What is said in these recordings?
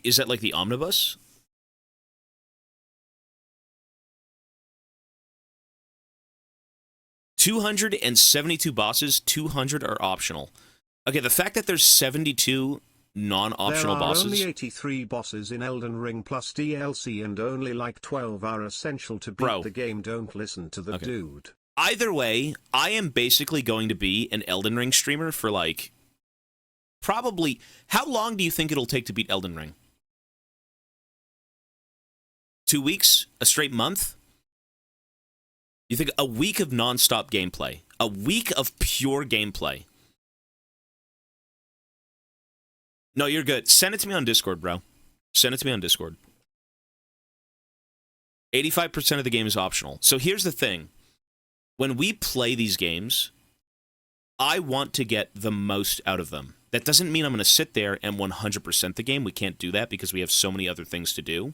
Is that like the omnibus? $272 bosses, 200 are optional. Okay, the fact that there's 72 non-optional bosses... There are only 83 bosses in Elden Ring plus DLC and only like 12 are essential to beat the game. Don't listen to the dude. Either way, I am basically going to be an Elden Ring streamer for like... Probably... How long do you think it'll take to beat Elden Ring? 2 weeks? A straight month? You think a week of non-stop gameplay? A week of pure gameplay? No, you're good. Send it to me on Discord, bro. Send it to me on Discord. 85% of the game is optional. So here's the thing. When we play these games, I want to get the most out of them. That doesn't mean I'm going to sit there and 100% the game. We can't do that because we have so many other things to do.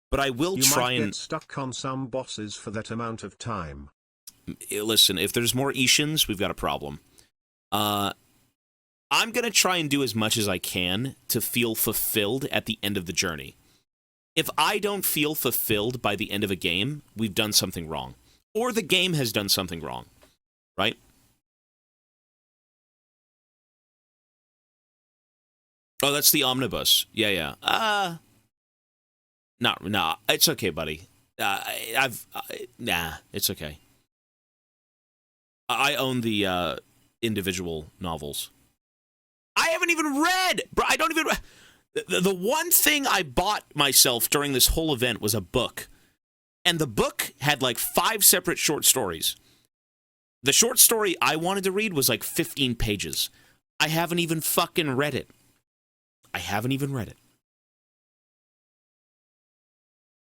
But I will try and... You might get stuck on some bosses for that amount of time. Listen, if there's more Ishins, we've got a problem. I'm going to try and do as much as I can to feel fulfilled at the end of the journey. If I don't feel fulfilled by the end of a game, we've done something wrong. Or the game has done something wrong. Right? Oh, that's the omnibus. Yeah. Nah, it's okay, buddy. Nah, it's okay. I own the individual novels. I haven't even read, bro. I don't even. The one thing I bought myself during this whole event was a book, and the book had like 5 separate short stories. The short story I wanted to read was like 15 pages. I haven't even fucking read it. I haven't even read it.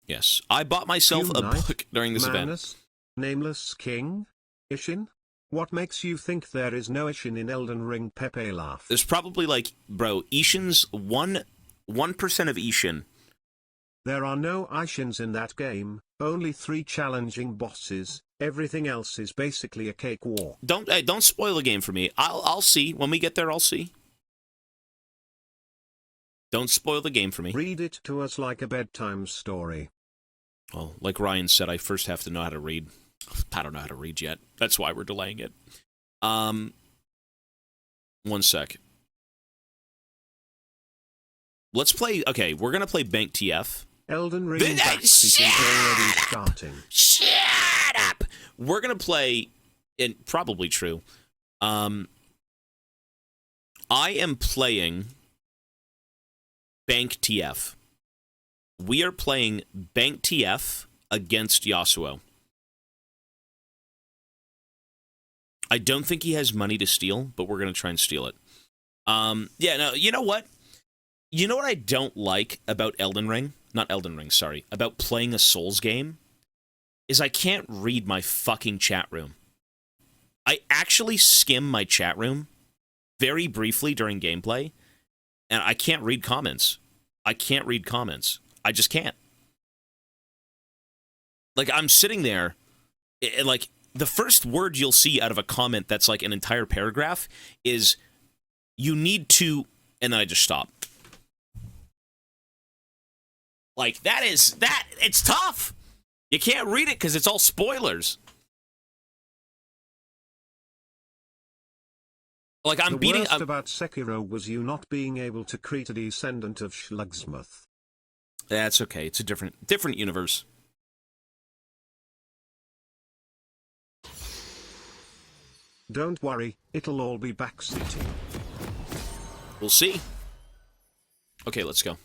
Yes, I bought myself a book during this event. Nameless King? Ishin? What makes you think there is no Ishin in Elden Ring? Pepe laugh. There's probably like, bro, Ishin's 1% of Ishin. There are no Ishins in that game, only 3 challenging bosses, everything else is basically a cakewalk. Don't spoil the game for me. I'll see. When we get there, I'll see. Don't spoil the game for me. Read it to us like a bedtime story. Well, like Ryan said, I first have to know how to read. I don't know how to read yet. That's why we're delaying it. 1 sec. Let's play... Okay, we're going to play Bank TF. Elden Ring is already starting. Shut up! We're going to play... And probably true. I am playing... Bank TF. We are playing Bank TF against Yasuo. I don't think he has money to steal, but we're going to try and steal it. Yeah, no, you know what? You know what I don't like about Elden Ring? Not Elden Ring, sorry. About playing a Souls game? Is I can't read my fucking chat room. I actually skim my chat room very briefly during gameplay, and I can't read comments. I can't read comments. I just can't. Like, I'm sitting there, like, the first word you'll see out of a comment that's like an entire paragraph is, you need to, and then I just stop. Like, it's tough. You can't read it because it's all spoilers. Like, I'm beating... The worst about Sekiro was you not being able to create a descendant of Slugsmith. That's okay. It's a different universe. Don't worry, it'll all be backseating. We'll see. Okay, let's go.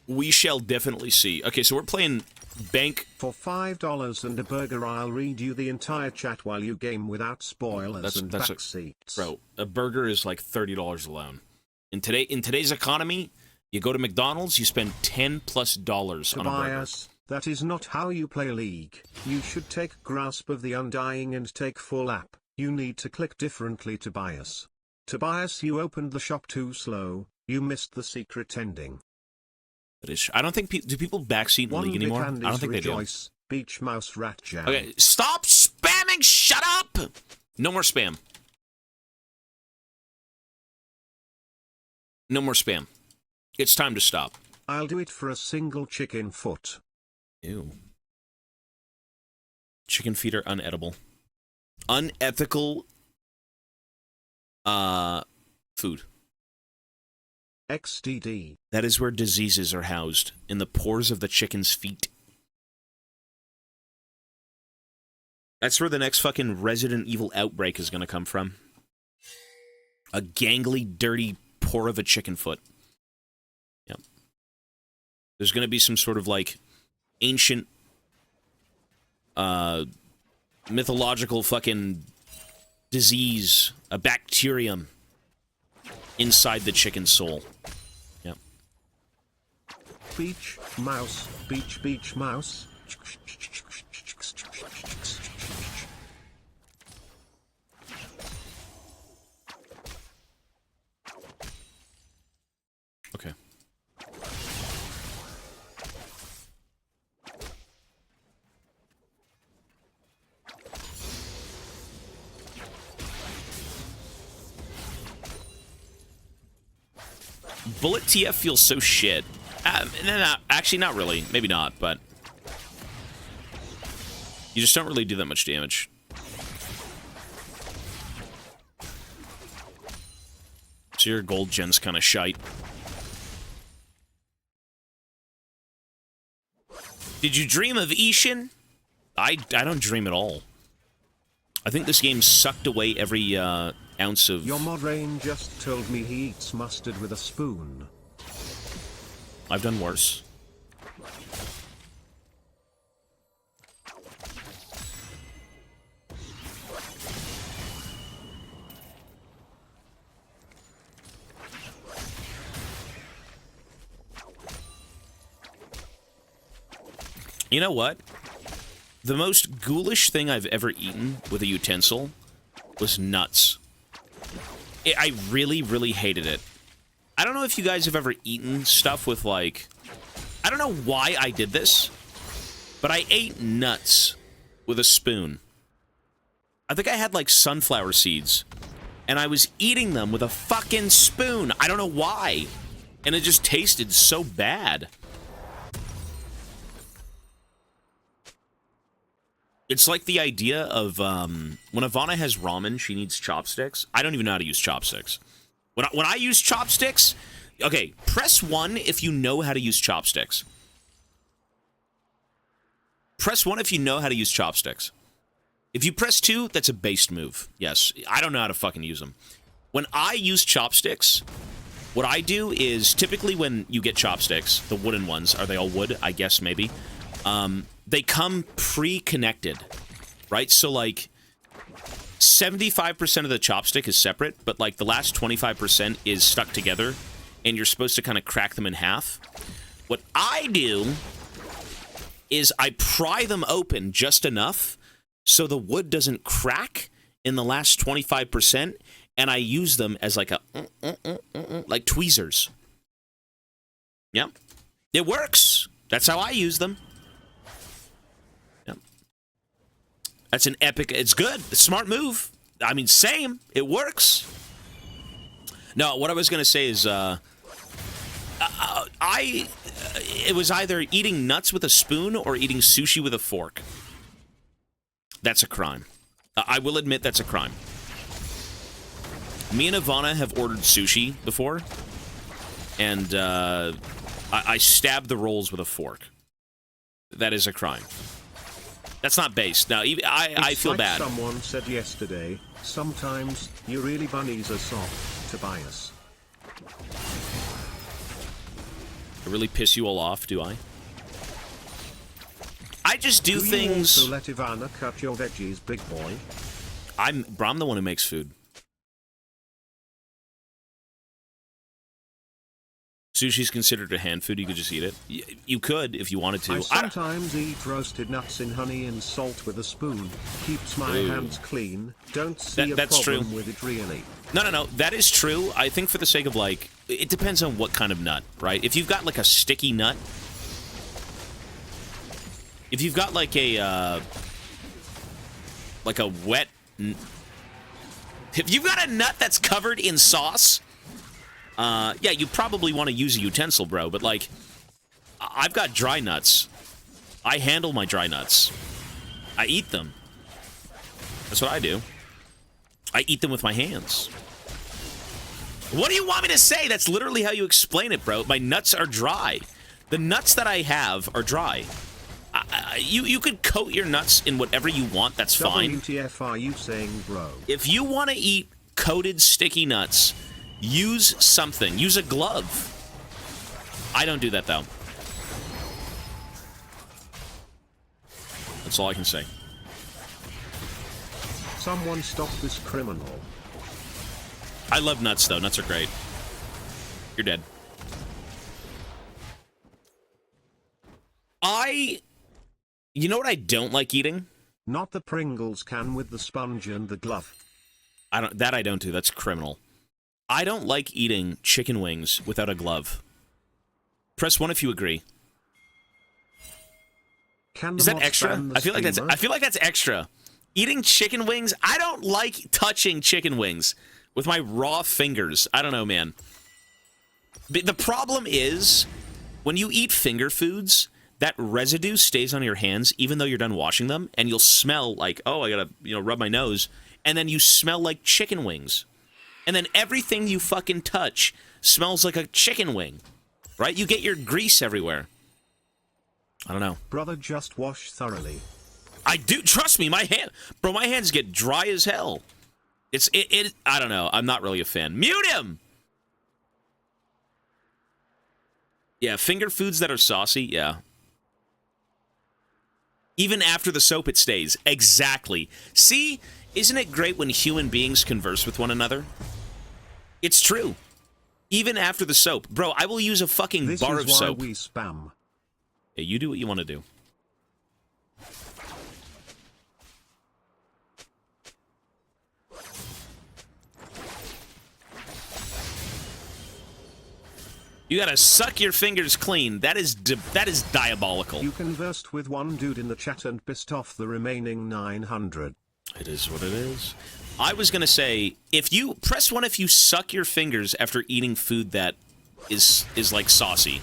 We shall definitely see. Okay, so we're playing Bank... For $5 and a burger, I'll read you the entire chat while you game without spoilers and backseats. Bro, a burger is like $30 alone. In today's economy, you go to McDonald's, you spend $10+ on a burger. That is not how you play League. You should take grasp of the undying and take full app. You need to click differently, Tobias. Tobias, you opened the shop too slow. You missed the secret ending. I don't think... do people backseat in League anymore? I don't think they do. Beach mouse rat jam. Okay, stop spamming! Shut up! No more spam. No more spam. It's time to stop. I'll do it for a single chicken foot. Ew. Chicken feet are unedible. Unethical food. XDD. That is where diseases are housed, in the pores of the chicken's feet. That's where the next fucking Resident Evil outbreak is gonna come from. A gangly, dirty pore of a chicken foot. Yep. There's gonna be some sort of, like, ancient, mythological fucking disease, a bacterium, inside the chicken soul. Yep. Beach, mouse, beach, mouse. Okay. Bullet TF feels so shit. No, actually, not really. Maybe not, but you just don't really do that much damage. So your gold gen's kind of shite. Did you dream of Ishin? I don't dream at all. I think this game sucked away every ounce of... Your mod rain just told me he eats mustard with a spoon. I've done worse. You know what? The most ghoulish thing I've ever eaten with a utensil was nuts. I really, really hated it. I don't know if you guys have ever eaten stuff with, like... I don't know why I did this, but I ate nuts with a spoon. I think I had, like, sunflower seeds, and I was eating them with a fucking spoon. I don't know why. And it just tasted so bad. It's like the idea of, when Ivana has ramen, she needs chopsticks. I don't even know how to use chopsticks. When I use chopsticks... Okay, press 1 if you know how to use chopsticks. Press 1 if you know how to use chopsticks. If you press 2, that's a based move. Yes, I don't know how to fucking use them. When I use chopsticks, what I do is, typically when you get chopsticks, the wooden ones, are they all wood? I guess, maybe. They come pre-connected, right? So, like, 75% of the chopstick is separate, but, like, the last 25% is stuck together, and you're supposed to kind of crack them in half. What I do is I pry them open just enough so the wood doesn't crack in the last 25%, and I use them as, like, like tweezers. Yep. It works. That's how I use them. That's an epic... It's good. It's a smart move. I mean, same. It works. No, what I was going to say is... it was either eating nuts with a spoon or eating sushi with a fork. That's a crime. I will admit that's a crime. Me and Ivana have ordered sushi before, and I stabbed the rolls with a fork. That is a crime. That's not based. Now, I feel like bad. Someone said yesterday, sometimes you really bunnies are soft, Tobias. I really piss you all off, do I? I just do things... You also let Ivana cut your veggies, big boy? I'm the one who makes food. Sushi's considered a hand food. You could just eat it. You could, if you wanted to. I sometimes eat roasted nuts in honey and salt with a spoon. Keeps my hands clean. Don't see a problem with it, really. No. That is true. I think for the sake of, like... It depends on what kind of nut, right? If you've got, like, a sticky nut... If you've got, like, a... like a wet... If you've got a nut that's covered in sauce... Yeah, you probably want to use a utensil, bro, but, like, I've got dry nuts. I handle my dry nuts. I eat them. That's what I do. I eat them with my hands. What do you want me to say? That's literally how you explain it, bro. My nuts are dry. The nuts that I have are dry. You could coat your nuts in whatever you want. That's fine. WTF are you saying, bro? If you want to eat coated sticky nuts, use something. Use a glove. I don't do that, though. That's all I can say. Someone stop this criminal. I love nuts, though. Nuts are great. You're dead. You know what I don't like eating? Not the Pringles can with the sponge and the glove. I don't do. That's criminal. I don't like eating chicken wings without a glove. Press 1 if you agree. Is that extra? I feel like that's extra. Eating chicken wings? I don't like touching chicken wings with my raw fingers. I don't know, man. The problem is, when you eat finger foods, that residue stays on your hands even though you're done washing them, and you'll smell like, oh, I gotta, rub my nose, and then you smell like chicken wings. And then everything you fucking touch smells like a chicken wing, right? You get your grease everywhere. I don't know. Brother, just wash thoroughly. I do. Trust me, my hands get dry as hell. I don't know. I'm not really a fan. Mute him! Yeah, finger foods that are saucy, yeah. Even after the soap, it stays. Exactly. See? Isn't it great when human beings converse with one another? It's true. Even after the soap. Bro, I will use a fucking bar of soap. This is why we spam. Yeah, you do what you want to do. You gotta suck your fingers clean. That is diabolical. You conversed with one dude in the chat and pissed off the remaining 900. It is what it is. I was gonna say, if you press 1 if you suck your fingers after eating food that is like saucy.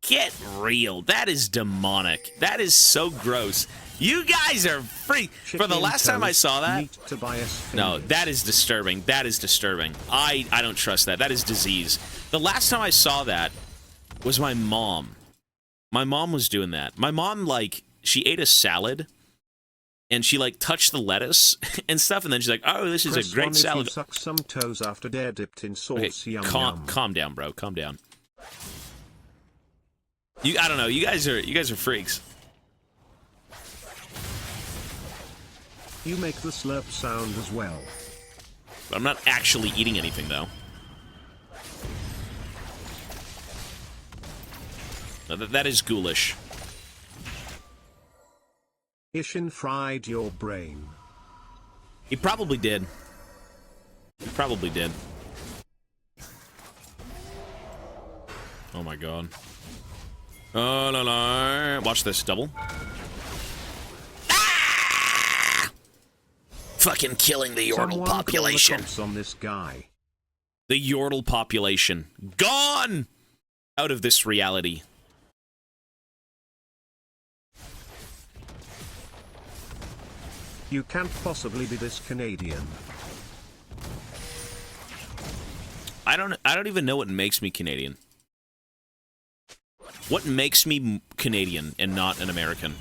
Get real. That is demonic. That is so gross. You guys are free. For the last time I saw that, no, that is disturbing. That is disturbing. I don't trust that. That is disease. The last time I saw that was my mom. My mom was doing that. My mom, like, she ate a salad, and she, like, touched the lettuce and stuff, and then she's like, oh, this is a great salad. You suck some toes after they're dipped in sauce. Okay, yum, calm down, bro. Calm down. I don't know. You guys are freaks. You make the slurp sound as well. But I'm not actually eating anything, though. That is ghoulish. Ishin fried your brain. He probably did. He probably did. Oh my god. Oh, la, la. Watch this. Double. Ah! Fucking killing the Yordle population. On this guy. The Yordle population. Gone! Out of this reality. You can't possibly be this Canadian. I don't even know what makes me Canadian. What makes me Canadian and not an American?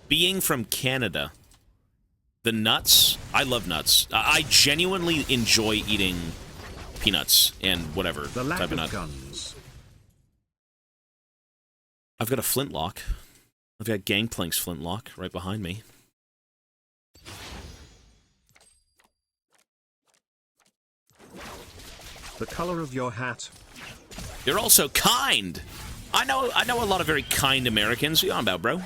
Being from Canada. The nuts? I love nuts. I genuinely enjoy eating peanuts and whatever the lack type of of nut. Guns. I've got a flintlock. I've got GANGPLANK's flintlock right behind me. The color of your hat. You're also kind. I know a lot of very kind Americans. What are you on about, bro?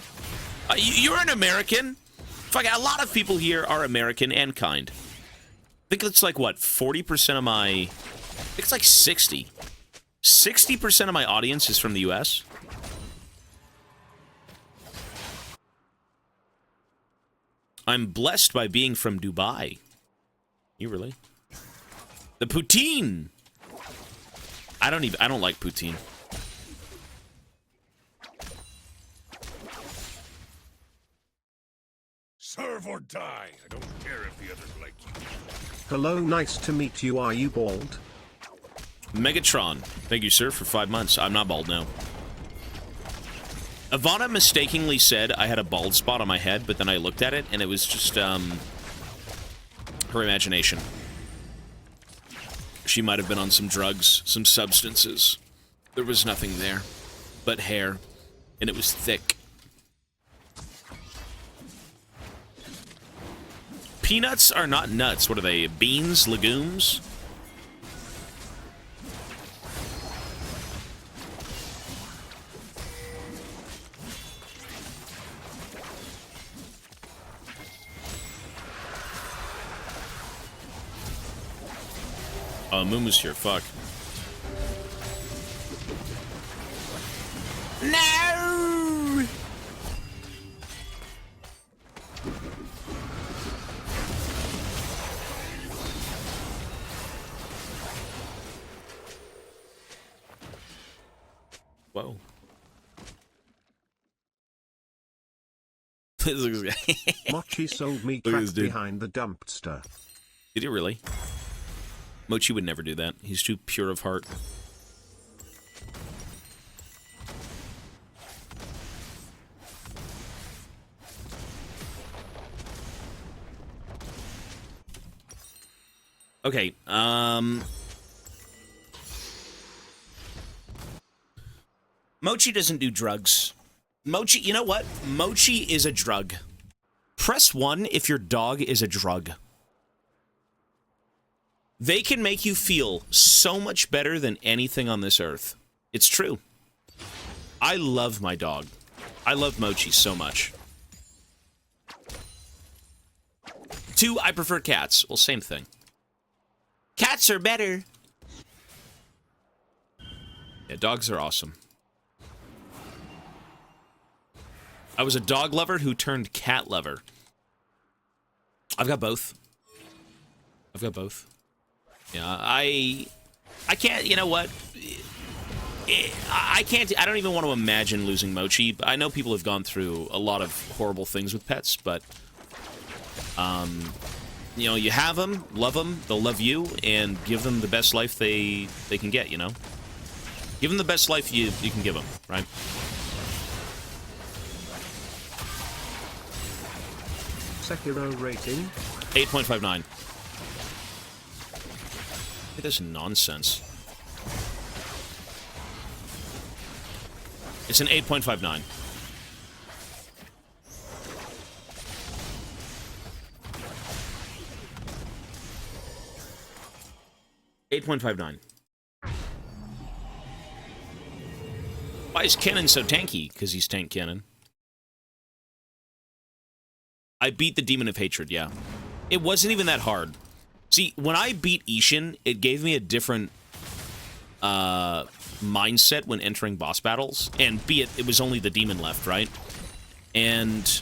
You're an American. Fuck, a lot of people here are American and kind. I think it's like, what, 40% of my... I think it's like 60. 60% of my audience is from the U.S. I'm blessed by being from Dubai. You really? The poutine! I don't like poutine. Serve or die. I don't care if the others like you. Hello, nice to meet you. Are you bald? Megatron. Thank you, sir, for 5 months. I'm not bald, no. Ivana mistakenly said I had a bald spot on my head, but then I looked at it, and it was just, her imagination. She might have been on some drugs, some substances. There was nothing there but hair, and it was thick. Peanuts are not nuts. What are they? Beans? Legumes? Oh, Moomoo's here. Fuck. No! Whoa. Mochi sold me Look at this trapped dude. behind the dumpster. Did he really? Mochi would never do that. He's too pure of heart. Okay, Mochi doesn't do drugs. Mochi, you know what? Mochi is a drug. Press 1 if your dog is a drug. They can make you feel so much better than anything on this earth. It's true. I love my dog. I love Mochi so much. 2, I prefer cats. Well, same thing. Cats are better. Yeah, dogs are awesome. I was a dog lover who turned cat lover. I've got both. I've got both. Yeah, I can't, you know what? I can't, I don't even want to imagine losing Mochi. I know people have gone through a lot of horrible things with pets, but, you know, you have them, love them, they'll love you, and give them the best life they can get, you know? Give them the best life you can give them, right? Sekiro rating? 8.59. It is nonsense. It's an 8.59. $8.59. Why is Cannon so tanky? Because he's Tank Cannon. I beat the Demon of Hatred, yeah. It wasn't even that hard. See, when I beat Ishin, it gave me a different mindset when entering boss battles. And be it was only the demon left, right? And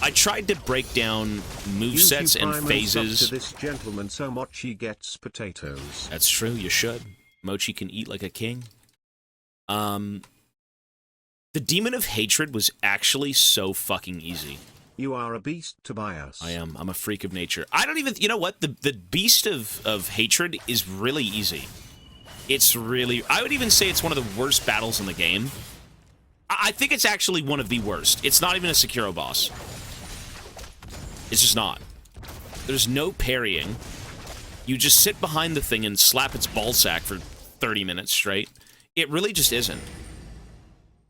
I tried to break down movesets and phases. To this gentleman so much he gets potatoes. That's true, you should. Mochi can eat like a king. The Demon of Hatred was actually so fucking easy. You are a beast, Tobias. I am. I'm a freak of nature. I don't even... You know what? The Beast of Hatred is really easy. It's really... I would even say it's one of the worst battles in the game. I think it's actually one of the worst. It's not even a Sekiro boss. It's just not. There's no parrying. You just sit behind the thing and slap its ballsack for 30 minutes straight. It really just isn't.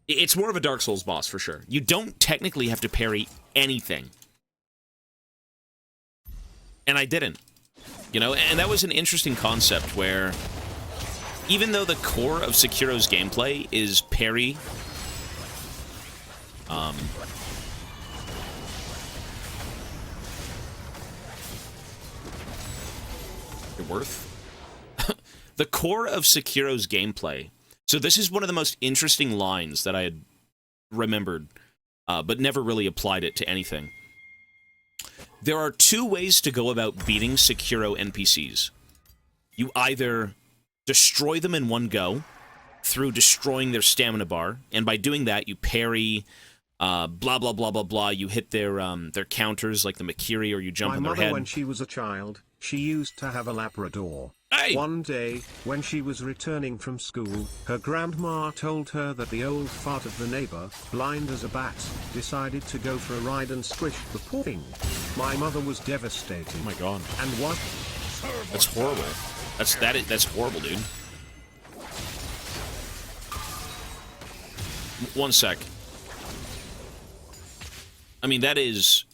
It's more of a Dark Souls boss, for sure. You don't technically have to parry anything. And I didn't. You know, and that was an interesting concept where even though the core of Sekiro's gameplay is parry, your worth? The core of Sekiro's gameplay. So this is one of the most interesting lines that I had remembered, but never really applied it to anything. There are two ways to go about beating Sekiro NPCs. You either destroy them in one go through destroying their stamina bar, and by doing that, you parry, blah, blah, blah, blah, blah. You hit their counters, like the Makiri, or you jump on their head. My mother, when she was a child, she used to have a Labrador. Hey! One day, when she was returning from school, her grandma told her that the old fart of the neighbor, blind as a bat, decided to go for a ride and squished the poor thing. My mother was devastated. Oh my god. And what? That's horrible. That's horrible, dude. One sec. I mean, that is...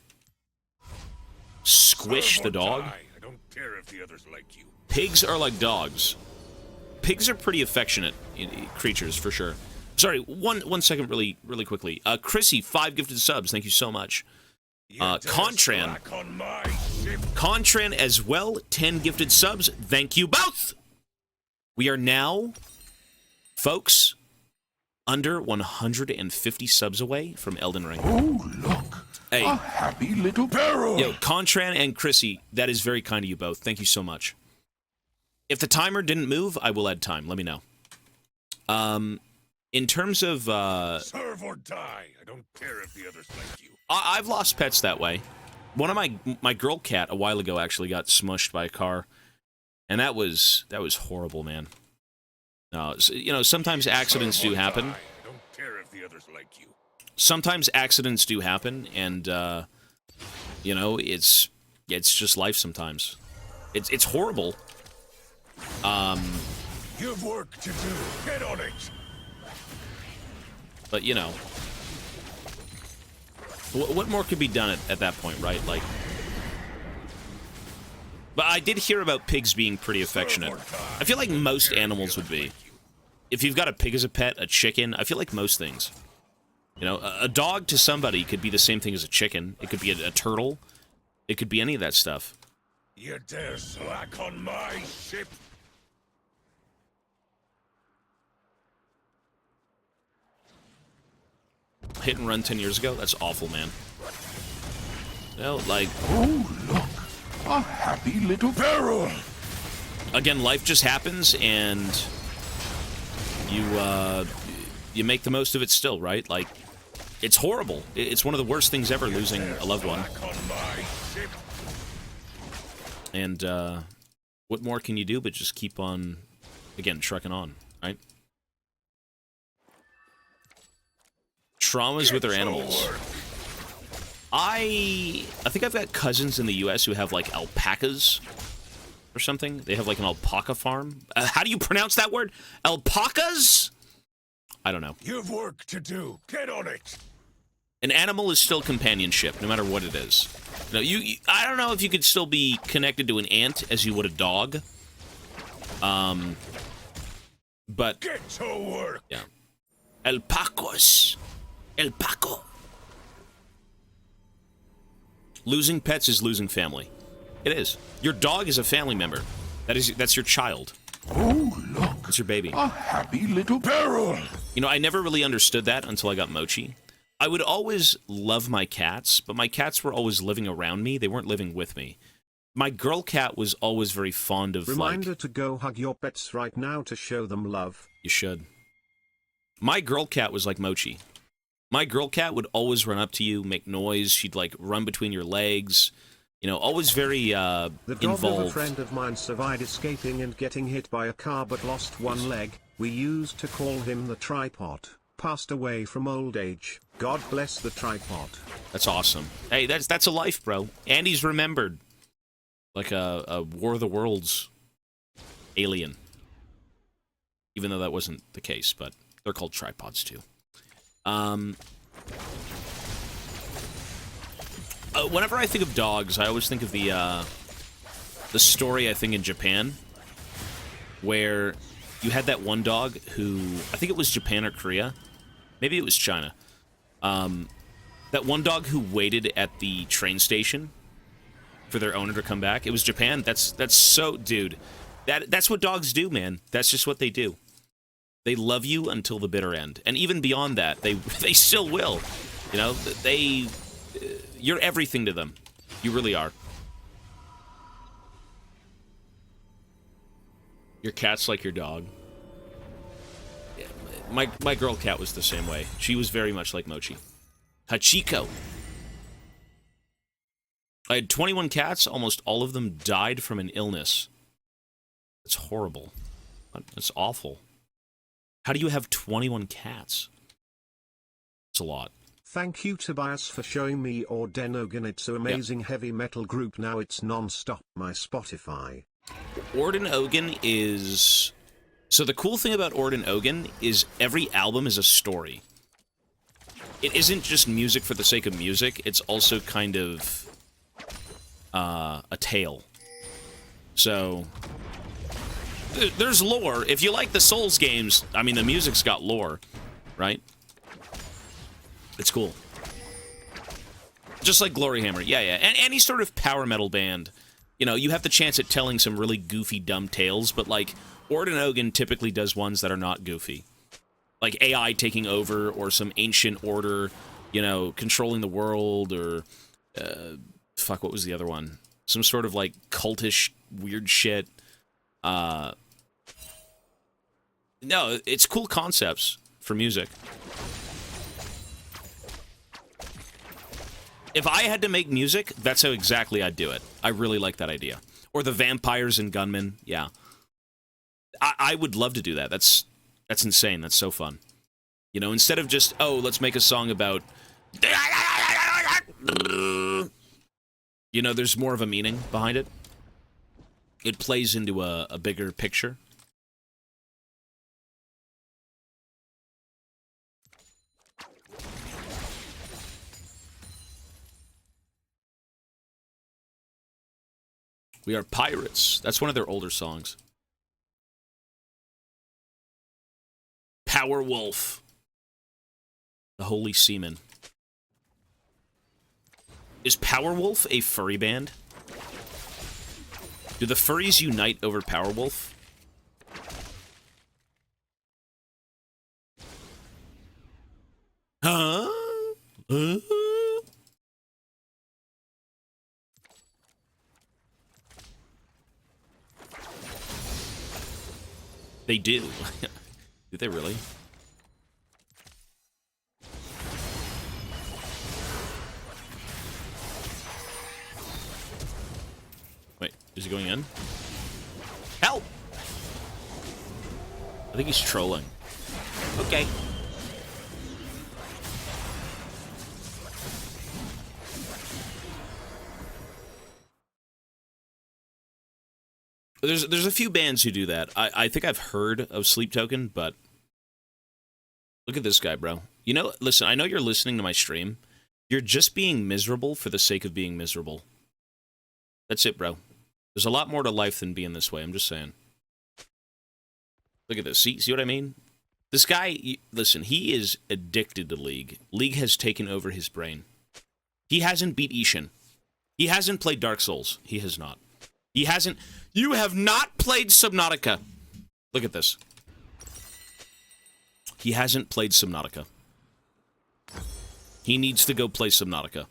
Squish the dog? I don't care if the others like you. Pigs are like dogs. Pigs are pretty affectionate creatures, for sure. Sorry, one second really quickly. Chrissy, 5 gifted subs. Thank you so much. Contran. Contran as well, 10 gifted subs. Thank you both! We are now, folks, under 150 subs away from Elden Ring. Oh, look. Hey. A happy little barrel. Yo, Contran and Chrissy, that is very kind of you both. Thank you so much. If the timer didn't move, I will add time. Let me know. In terms of... Serve or die. I don't care if the others like you. I've lost pets that way. One of my girl cat a while ago actually got smushed by a car. And that was horrible, man. No, you know, sometimes accidents do happen. I don't care if the others like you. Sometimes accidents do happen, and you know, it's just life sometimes. It's horrible. You've work to do. Get on it. But you know, what more could be done at that point, right? Like, but I did hear about pigs being pretty affectionate. I feel like most animals would be. If you've got a pig as a pet, a chicken, I feel like most things. You know, a dog to somebody could be the same thing as a chicken. It could be a turtle. It could be any of that stuff. You dare slack on my ship? Hit and run 10 years ago? That's awful, man. You know, like... Oh, look. A happy little barrel. Again, life just happens, and you make the most of it still, right? Like, it's horrible. It's one of the worst things ever, losing a loved one. And, what more can you do but just keep on, again, trucking on, right? Traumas with their animals. I think I've got cousins in the U.S. who have, like, alpacas or something. They have, like, an alpaca farm. How do you pronounce that word? Alpacas? I don't know. You've work to do. Get on it. An animal is still companionship, no matter what it is. You know, I don't know if you could still be connected to an ant as you would a dog. But... Get to work. Yeah. Alpacos. El Paco. Losing pets is losing family. It is. Your dog is a family member. That's your child. Oh, look. It's your baby. A happy little barrel. You know, I never really understood that until I got Mochi. I would always love my cats, but my cats were always living around me. They weren't living with me. My girl cat was always very fond of, Reminder to go hug your pets right now to show them love. You should. My girl cat was like Mochi. My girl cat would always run up to you, make noise. She'd, like, run between your legs. You know, always very, The dog involved. of a friend of mine survived escaping and getting hit by a car but lost one leg. We used to call him the tripod. Passed away from old age. God bless the tripod. That's awesome. Hey, that's a life, bro. Andy's remembered. Like a War of the Worlds alien. Even though that wasn't the case, but they're called tripods, too. Whenever I think of dogs, I always think of the story, I think, in Japan, where you had that one dog who, I think it was Japan or Korea, maybe it was China, that one dog who waited at the train station for their owner to come back. It was Japan. That's so, dude, that's what dogs do, man. That's just what they do. They love you until the bitter end. And even beyond that, they still will. You know, you're everything to them. You really are. Your cat's like your dog. Yeah, my girl cat was the same way. She was very much like Mochi. Hachiko. I had 21 cats. Almost all of them died from an illness. That's horrible. That's awful. How do you have 21 cats? It's a lot. Thank you, Tobias, for showing me Orden Ogan. It's an amazing heavy metal group. Now it's non-stop my Spotify. Orden Ogan is... So the cool thing about Orden Ogan is every album is a story. It isn't just music for the sake of music. It's also kind of a tale. So there's lore. If you like the Souls games, I mean, the music's got lore, right? It's cool. Just like Glory Hammer. Yeah, yeah. And any sort of power metal band, you know, you have the chance at telling some really goofy, dumb tales, but, like, Orden Ogan typically does ones that are not goofy. Like AI taking over, or some ancient order, you know, controlling the world, or, fuck, what was the other one? Some sort of, like, cultish, weird shit. No, it's cool concepts for music. If I had to make music, that's how exactly I'd do it. I really like that idea. Or the vampires and gunmen, yeah. I would love to do that. That's insane. That's so fun. You know, instead of just, oh, let's make a song about... You know, there's more of a meaning behind it. It plays into a bigger picture. We are pirates. That's one of their older songs. Power Wolf. The Holy Seaman. Is Power Wolf a furry band? Do the furries unite over Power Wolf? Huh? They do. Do they really? Wait, is he going in? Help! I think he's trolling. Okay. There's a few bands who do that. I think I've heard of Sleep Token, but look at this guy, bro. You know, listen, I know you're listening to my stream. You're just being miserable for the sake of being miserable. That's it, bro. There's a lot more to life than being this way. I'm just saying. Look at this. See what I mean? This guy, listen, he is addicted to League. League has taken over his brain. He hasn't beat Ishin. He hasn't played Dark Souls. He has not. He hasn't... You have not played Subnautica. Look at this. He hasn't played Subnautica. He needs to go play Subnautica.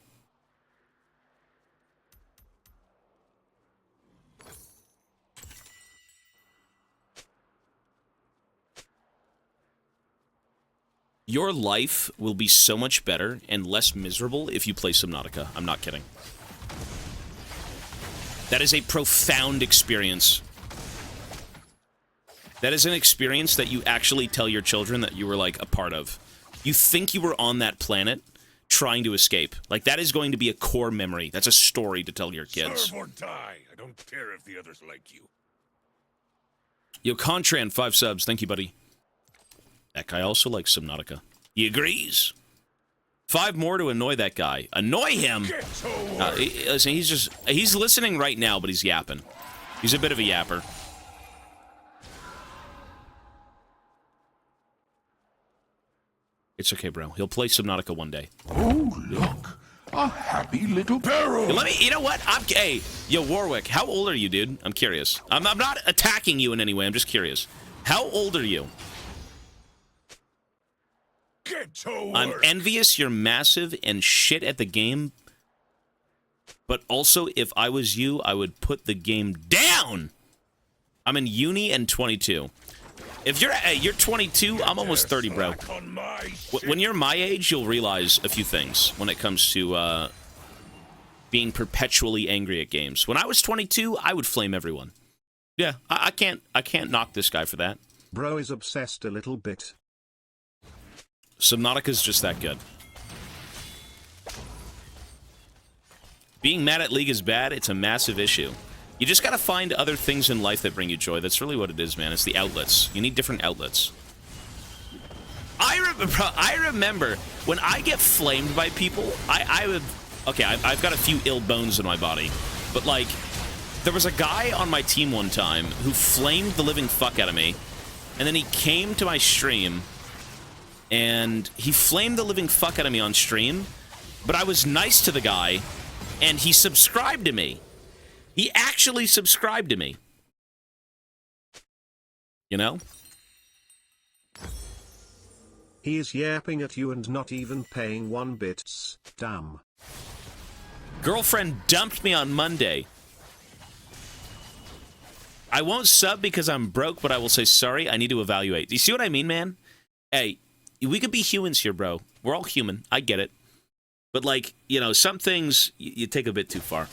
Your life will be so much better and less miserable if you play Subnautica. I'm not kidding. That is a profound experience. That is an experience that you actually tell your children that you were, like, a part of. You think you were on that planet trying to escape. Like, that is going to be a core memory. That's a story to tell your kids. Serve or die. I don't care if the others like you. Yo, Contran, 5 subs. Thank you, buddy. That guy also likes Subnautica. He agrees. 5 more to annoy that guy. Annoy him? Listen, he's listening right now, but he's yapping. He's a bit of a yapper. It's okay, bro. He'll play Subnautica one day. Oh, look. A happy little barrel. You know what? Hey, yo, Warwick, how old are you, dude? I'm curious. I'm not attacking you in any way. I'm just curious. How old are you? Get to work. I'm envious you're massive and shit at the game, But also, if I was you, I would put the game down! I'm in uni and 22. If you're 22, I'm almost 30, bro. When you're my age, you'll realize a few things when it comes to being perpetually angry at games. When I was 22, I would flame everyone. Yeah, I can't knock this guy for that. Bro is obsessed a little bit. Subnautica's just that good. Being mad at League is bad. It's a massive issue. You just gotta find other things in life that bring you joy. That's really what it is, man. It's the outlets. You need different outlets. I remember when I get flamed by people, I would... Okay, I've got a few ill bones in my body. But, like, there was a guy on my team one time who flamed the living fuck out of me. And then he came to my stream, and he flamed the living fuck out of me on stream. But I was nice to the guy, and he subscribed to me. He actually subscribed to me. You know? He is yapping at you and not even paying 1 bits. Damn. Girlfriend dumped me on Monday. I won't sub because I'm broke, but I will say sorry. I need to evaluate. You see what I mean, man? Hey, we could be humans here, bro. We're all human. I get it. But, like, you know, some things you take a bit too far.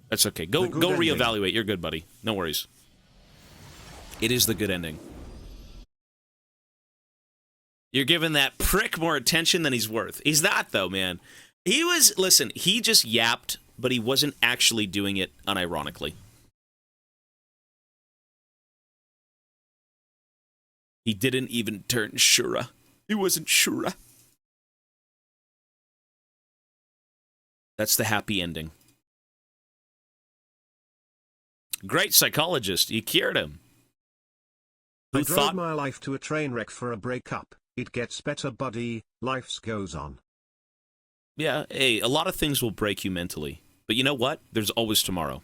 That's okay. Go reevaluate. You're good, buddy. No worries. It is the good ending. You're giving that prick more attention than he's worth. He's not, though, man. He was... Listen, he just yapped, but he wasn't actually doing it unironically. He didn't even turn Shura. He wasn't Shura. That's the happy ending. Great psychologist. You cured him. I drove my life to a train wreck for a breakup. It gets better, buddy. Life goes on. Yeah, hey, a lot of things will break you mentally. But you know what? There's always tomorrow.